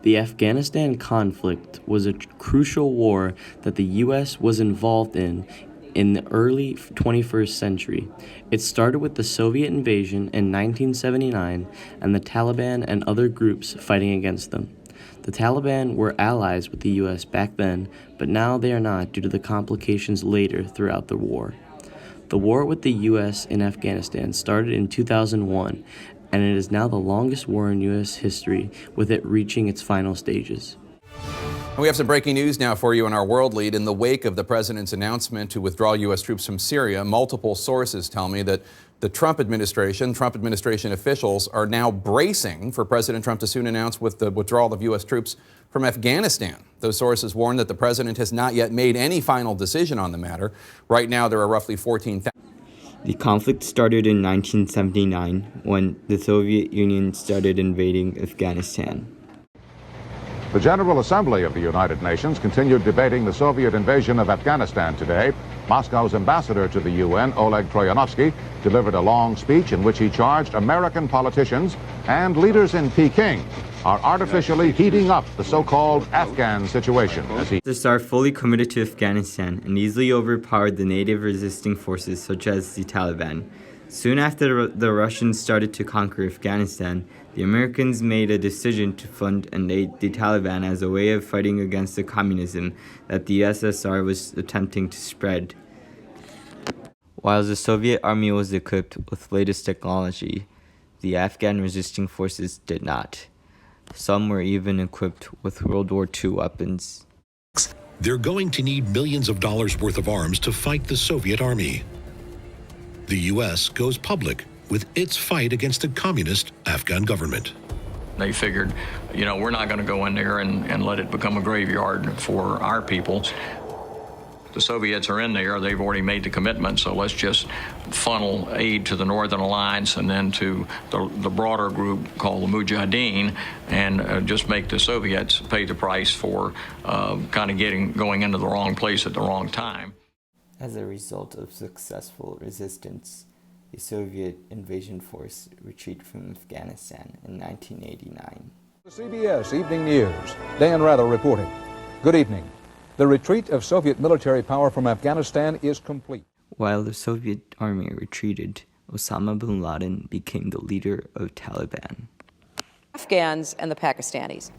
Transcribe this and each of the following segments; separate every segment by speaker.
Speaker 1: The Afghanistan conflict was a crucial war that the U.S. was involved in the early 21st century. It started with the Soviet invasion in 1979 and the Taliban and other groups fighting against them. The Taliban were allies with the U.S. back then, but now they are not due to the complications later throughout the war. The war with the U.S. in Afghanistan started in 2001, and it is now the longest war in U.S. history, with it reaching its final stages.
Speaker 2: We have some breaking news now for you in our world lead. In the wake of the president's announcement to withdraw U.S. troops from Syria, multiple sources tell me that the Trump administration officials are now bracing for President Trump to soon announce with the withdrawal of U.S. troops from Afghanistan. Those sources warn that the president has not yet made any final decision on the matter. Right now, there are roughly 14,000.
Speaker 3: The conflict started in 1979 when the Soviet Union started invading Afghanistan.
Speaker 4: The General Assembly of the United Nations continued debating the Soviet invasion of Afghanistan today. Moscow's ambassador to the UN, Oleg Troyanovsky, delivered a long speech in which he charged American politicians and leaders in Peking are artificially heating up the so-called Afghan situation.
Speaker 3: The are fully committed to Afghanistan and easily overpowered the native resisting forces such as the Taliban. Soon after the Russians started to conquer Afghanistan, the Americans made a decision to fund and aid the Taliban as a way of fighting against the communism that the USSR was attempting to spread. While the Soviet army was equipped with latest technology, the Afghan resisting forces did not. Some were even equipped with World War II weapons.
Speaker 5: They're going to need millions of dollars worth of arms to fight the Soviet army. The U.S. goes public with its fight against the communist Afghan government.
Speaker 6: They figured, we're not going to go in there and let it become a graveyard for our people. The Soviets are in there. They've already made the commitment, so let's just funnel aid to the Northern Alliance and then to the broader group called the Mujahideen, and just make the Soviets pay the price for kind of going into the wrong place at the wrong time.
Speaker 3: As a result of successful resistance, the Soviet invasion force retreated from Afghanistan in 1989.
Speaker 7: CBS Evening News, Dan Rather reporting. Good evening. The retreat of Soviet military power from Afghanistan is complete.
Speaker 3: While the Soviet army retreated, Osama bin Laden became the leader of Taliban.
Speaker 8: Afghans and the Pakistanis.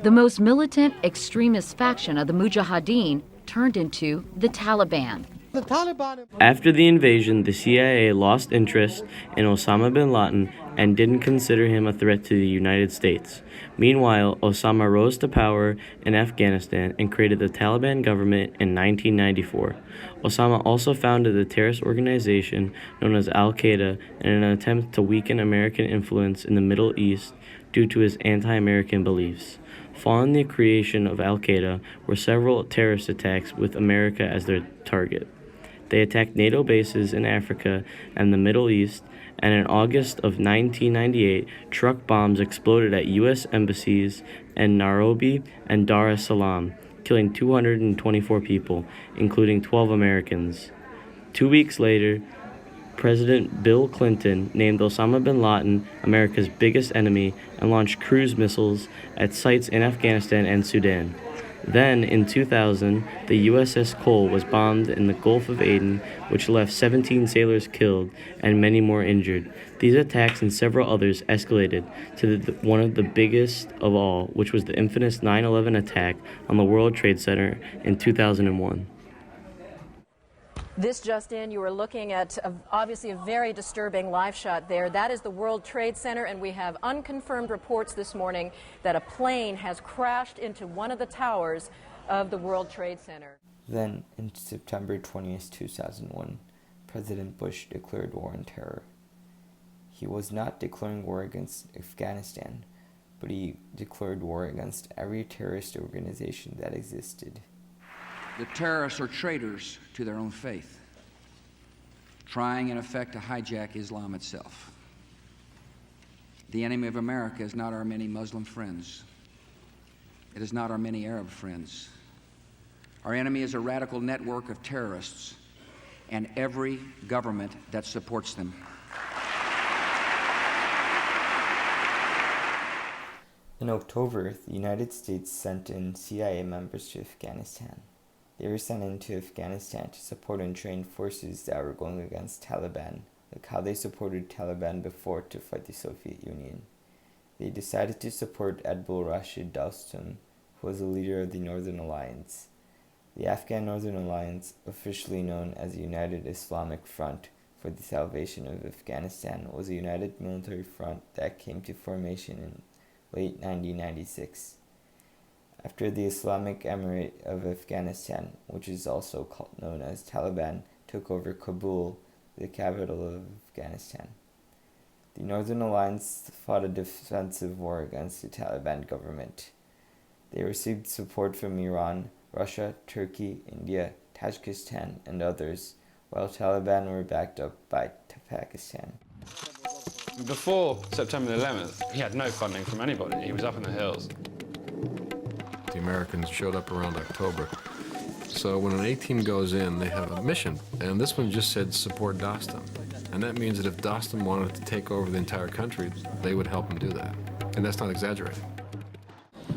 Speaker 9: The most militant extremist faction of the Mujahideen turned into the Taliban.
Speaker 1: After the invasion, the CIA lost interest in Osama bin Laden and didn't consider him a threat to the United States. Meanwhile, Osama rose to power in Afghanistan and created the Taliban government in 1994. Osama also founded the terrorist organization known as Al-Qaeda in an attempt to weaken American influence in the Middle East due to his anti-American beliefs. Following the creation of Al-Qaeda were several terrorist attacks with America as their target. They attacked NATO bases in Africa and the Middle East, and in August of 1998, truck bombs exploded at U.S. embassies in Nairobi and Dar es Salaam, killing 224 people, including 12 Americans. 2 weeks later, President Bill Clinton named Osama bin Laden America's biggest enemy and launched cruise missiles at sites in Afghanistan and Sudan. Then, in 2000, the USS Cole was bombed in the Gulf of Aden, which left 17 sailors killed and many more injured. These attacks and several others escalated to one of the biggest of all, which was the infamous 9/11 attack on the World Trade Center in 2001.
Speaker 8: This just in, you are looking at obviously a very disturbing live shot there. That is the World Trade Center, and we have unconfirmed reports this morning that a plane has crashed into one of the towers of the World Trade Center.
Speaker 3: Then, in September 20th, 2001, President Bush declared war on terror. He was not declaring war against Afghanistan, but he declared war against every terrorist organization that existed.
Speaker 10: The terrorists are traitors to their own faith, trying in effect to hijack Islam itself. The enemy of America is not our many Muslim friends. It is not our many Arab friends. Our enemy is a radical network of terrorists and every government that supports them.
Speaker 3: In October, the United States sent in CIA members to Afghanistan. They were sent into Afghanistan to support and train forces that were going against Taliban, like how they supported Taliban before to fight the Soviet Union. They decided to support Admiral Rashid Dostum, who was the leader of the Northern Alliance. The Afghan Northern Alliance, officially known as the United Islamic Front for the Salvation of Afghanistan, was a united military front that came to formation in late 1996. After the Islamic Emirate of Afghanistan, which is also known as Taliban, took over Kabul, the capital of Afghanistan. The Northern Alliance fought a defensive war against the Taliban government. They received support from Iran, Russia, Turkey, India, Tajikistan, and others, while Taliban were backed up by Pakistan.
Speaker 11: Before September 11th, he had no funding from anybody. He was up in the hills.
Speaker 12: The Americans showed up around October. So when an A team goes in, they have a mission. And this one just said support Dostum. And that means that if Dostum wanted to take over the entire country, they would help him do that. And that's not exaggerating.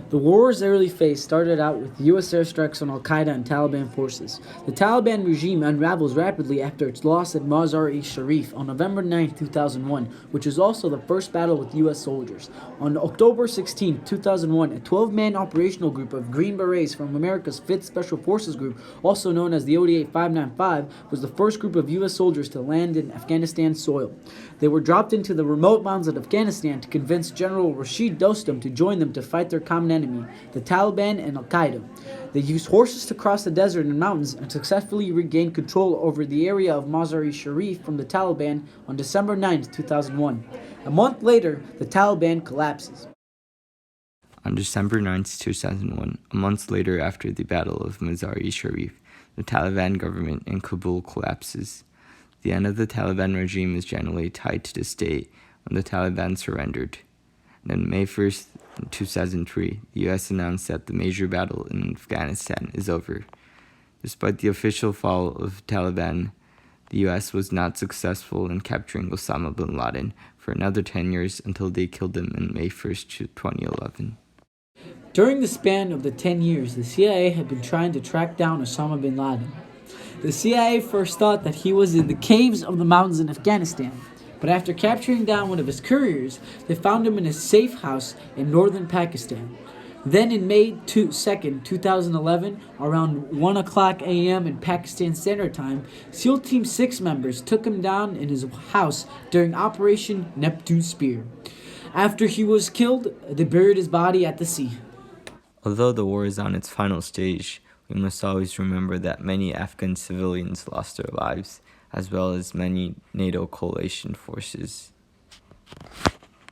Speaker 13: The war's early phase started out with U.S. airstrikes on al-Qaeda and Taliban forces. The Taliban regime unravels rapidly after its loss at Mazar-e-Sharif on November 9, 2001, which was also the first battle with U.S. soldiers. On October 16, 2001, a 12-man operational group of Green Berets from America's 5th Special Forces Group, also known as the ODA 595, was the first group of U.S. soldiers to land in Afghanistan soil. They were dropped into the remote mountains of Afghanistan to convince General Rashid Dostum to join them to fight their common enemy, the Taliban and al-Qaeda. They used horses to cross the desert and mountains and successfully regained control over the area of Mazar-e-Sharif from the Taliban on December 9, 2001. A month later, the Taliban collapses.
Speaker 3: On December 9, 2001, a month later after the Battle of Mazar-e-Sharif, the Taliban government in Kabul collapses. The end of the Taliban regime is generally tied to this date when the Taliban surrendered. And on May 1st, 2003, the U.S. announced that the major battle in Afghanistan is over. Despite the official fall of Taliban, the U.S. was not successful in capturing Osama bin Laden for another 10 years until they killed him on May 1st, 2011.
Speaker 13: During the span of the 10 years, the CIA had been trying to track down Osama bin Laden. The CIA first thought that he was in the caves of the mountains in Afghanistan, but after capturing down one of his couriers, they found him in a safe house in northern Pakistan. Then in May 2nd, 2011, around 1 o'clock a.m. in Pakistan Standard Time, SEAL Team 6 members took him down in his house during Operation Neptune Spear. After he was killed, they buried his body at the sea.
Speaker 3: Although the war is on its final stage, we must always remember that many Afghan civilians lost their lives, as well as many NATO coalition forces.